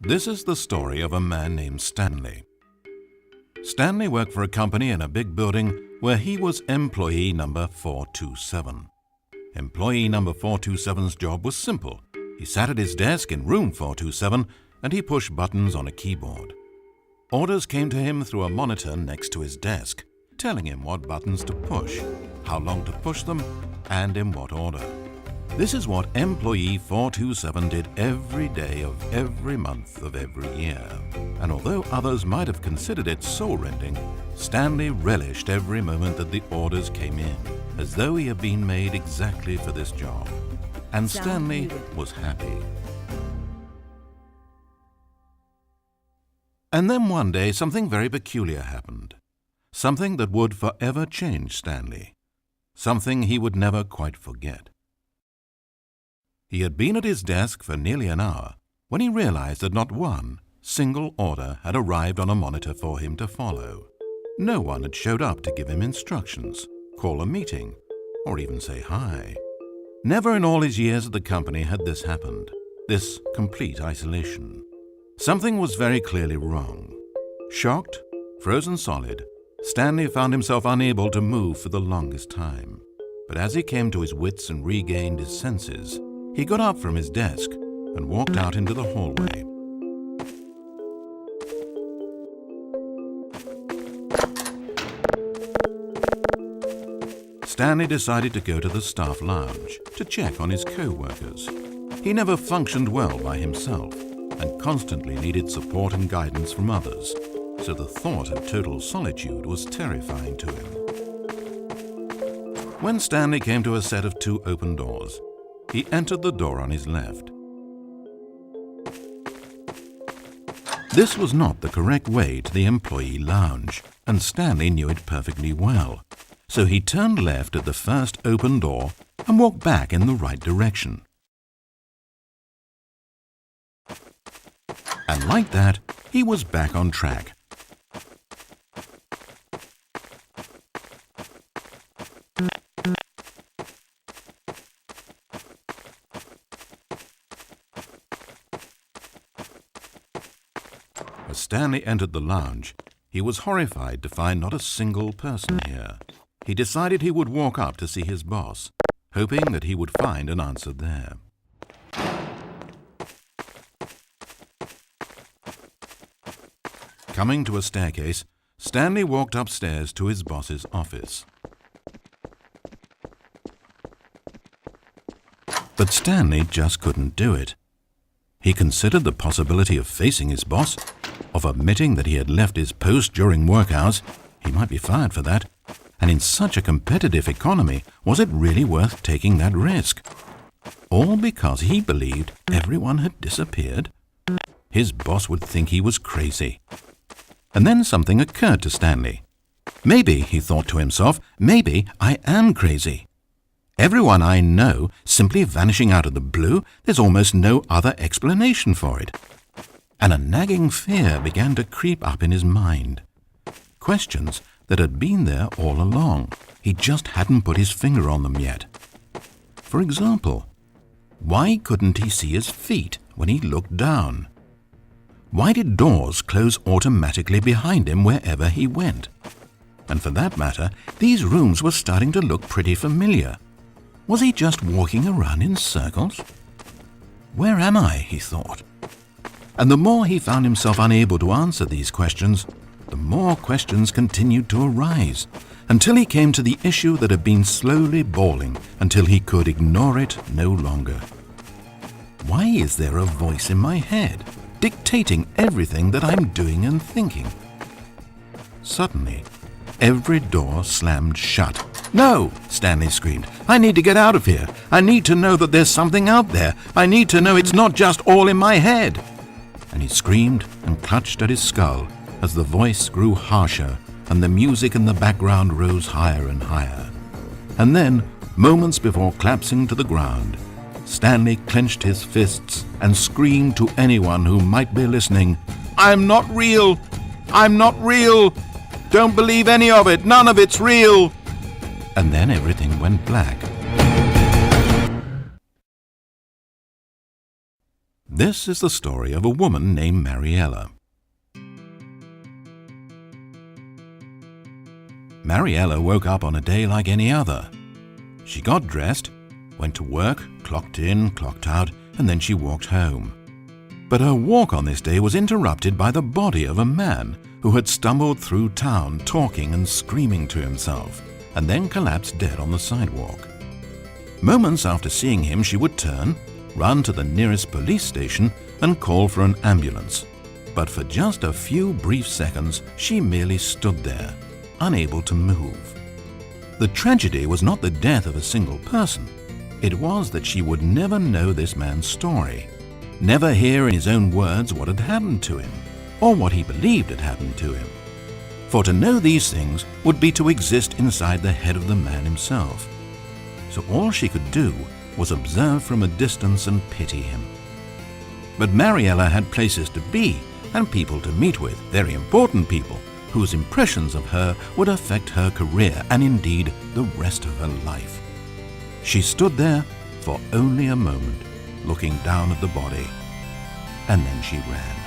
This is the story of a man named Stanley. Stanley worked for a company in a big building where he was employee number 427. Employee number 427's job was simple. He sat at his desk in room 427 and he pushed buttons on a keyboard. Orders came to him through a monitor next to his desk, telling him what buttons to push, how long to push them, and in what order. This is what employee 427 did every day of every month of every year. And although others might have considered it soul-rending, Stanley relished every moment that the orders came in, as though he had been made exactly for this job. And Stanley was happy. And then one day something very peculiar happened. Something that would forever change Stanley. Something he would never quite forget. He had been at his desk for nearly an hour when he realized that not one single order had arrived on a monitor for him to follow. No one had showed up to give him instructions, call a meeting, or even say hi. Never in all his years at the company had this happened, this complete isolation. Something was very clearly wrong. Shocked, frozen solid, Stanley found himself unable to move for the longest time. But as he came to his wits and regained his senses, he got up from his desk and walked out into the hallway. Stanley decided to go to the staff lounge to check on his co-workers. He never functioned well by himself and constantly needed support and guidance from others, so the thought of total solitude was terrifying to him. When Stanley came to a set of two open doors, he entered the door on his left. This was not the correct way to the employee lounge, and Stanley knew it perfectly well. So he turned left at the first open door and walked back in the right direction. And like that, he was back on track. As Stanley entered the lounge, he was horrified to find not a single person here. He decided he would walk up to see his boss, hoping that he would find an answer there. Coming to a staircase, Stanley walked upstairs to his boss's office. But Stanley just couldn't do it. He considered the possibility of facing his boss, of admitting that he had left his post during work hours. He might be fired for that. And in such a competitive economy, was it really worth taking that risk? All because he believed everyone had disappeared? His boss would think he was crazy. And then something occurred to Stanley. Maybe, he thought to himself, maybe I am crazy. Everyone I know simply vanishing out of the blue, there's almost no other explanation for it. And a nagging fear began to creep up in his mind. Questions that had been there all along. He just hadn't put his finger on them yet. For example, why couldn't he see his feet when he looked down? Why did doors close automatically behind him wherever he went? And for that matter, these rooms were starting to look pretty familiar. Was he just walking around in circles? Where am I, he thought. And the more he found himself unable to answer these questions, the more questions continued to arise, until he came to the issue that had been slowly boiling until he could ignore it no longer. Why is there a voice in my head, dictating everything that I'm doing and thinking? Suddenly, every door slammed shut. "No!" Stanley screamed. "I need to get out of here. I need to know that there's something out there. I need to know it's not just all in my head." And he screamed and clutched at his skull as the voice grew harsher and the music in the background rose higher and higher. And then, moments before collapsing to the ground, Stanley clenched his fists and screamed to anyone who might be listening, "I'm not real! I'm not real! Don't believe any of it! None of it's real!" And then everything went black. This is the story of a woman named Mariella. Mariella woke up on a day like any other. She got dressed, went to work, clocked in, clocked out, and then she walked home. But her walk on this day was interrupted by the body of a man who had stumbled through town talking and screaming to himself, and then collapsed dead on the sidewalk. Moments after seeing him, she would turn, run to the nearest police station, and call for an ambulance. But for just a few brief seconds, she merely stood there, unable to move. The tragedy was not the death of a single person. It was that she would never know this man's story, never hear in his own words what had happened to him, or what he believed had happened to him. For to know these things would be to exist inside the head of the man himself. So all she could do was observe from a distance and pity him. But Mariella had places to be and people to meet with, very important people, whose impressions of her would affect her career and indeed the rest of her life. She stood there for only a moment, looking down at the body, and then she ran.